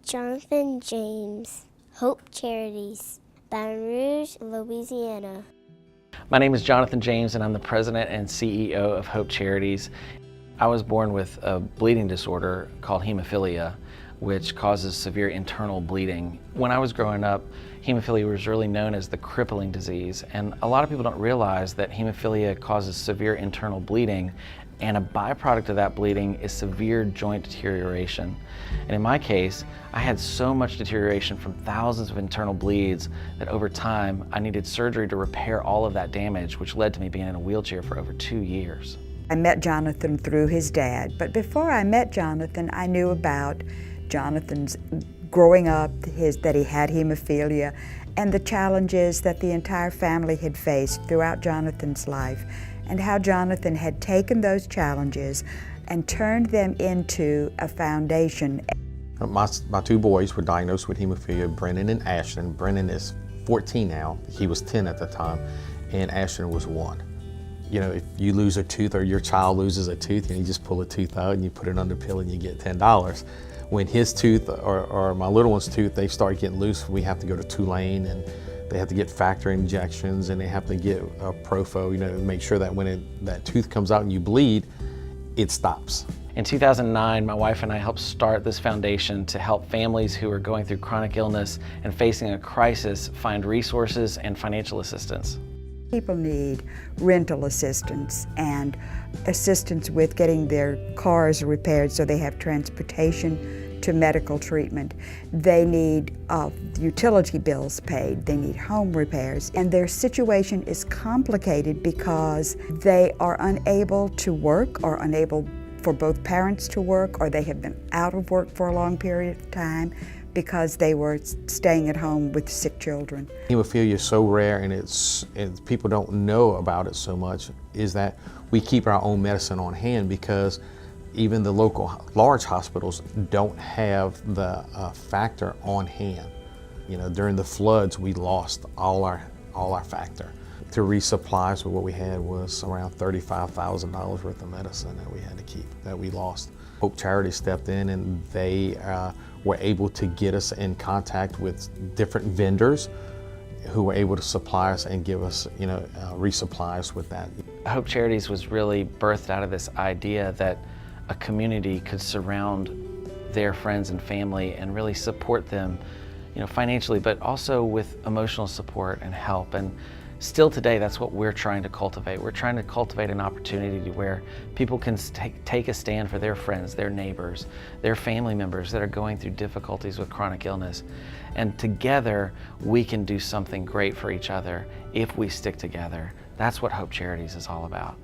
Jonathan James, Hope Charities, Baton Rouge, Louisiana. My name is Jonathan James and I'm the president and CEO of Hope Charities. I was born with a bleeding disorder called hemophilia, which causes severe internal bleeding. When I was growing up, hemophilia was really known as the crippling disease, and a lot of people don't realize that hemophilia causes severe internal bleeding, and a byproduct of that bleeding is severe joint deterioration. And in my case, I had so much deterioration from thousands of internal bleeds that over time I needed surgery to repair all of that damage, which led to me being in a wheelchair for over 2 years. I met Jonathan through his dad, but before I met Jonathan, I knew about Jonathan's growing up, that he had hemophilia, and the challenges that the entire family had faced throughout Jonathan's life, and how Jonathan had taken those challenges and turned them into a foundation. My two boys were diagnosed with hemophilia, Brennan and Ashton. Brennan is 14 now, he was 10 at the time, and Ashton was 1. You know, if you lose a tooth or your child loses a tooth and you just pull a tooth out and you put it under a pill and you get $10. When his tooth or my little one's tooth, they start getting loose, we have to go to Tulane and they have to get factor injections and they have to get a Profo, you know, to make sure that when that tooth comes out and you bleed, it stops. In 2009, my wife and I helped start this foundation to help families who are going through chronic illness and facing a crisis find resources and financial assistance. People need rental assistance and assistance with getting their cars repaired so they have transportation to medical treatment. They need utility bills paid, they need home repairs, and their situation is complicated because they are unable to work or unable for both parents to work, or they have been out of work for a long period of time because they were staying at home with sick children. Hemophilia is so rare and people don't know about it so much, is that we keep our own medicine on hand because even the local large hospitals don't have the factor on hand. You know, during the floods we lost all our factor. To resupply, so what we had was around $35,000 worth of medicine that we had to keep, that we lost. Hope Charities stepped in and they were able to get us in contact with different vendors who were able to supply us and give us, you know, resupply us with that. Hope Charities was really birthed out of this idea that a community could surround their friends and family and really support them, you know, financially, but also with emotional support and help. And still today, that's what we're trying to cultivate. We're trying to cultivate an opportunity where people can take a stand for their friends, their neighbors, their family members that are going through difficulties with chronic illness. And together, we can do something great for each other if we stick together. That's what Hope Charities is all about.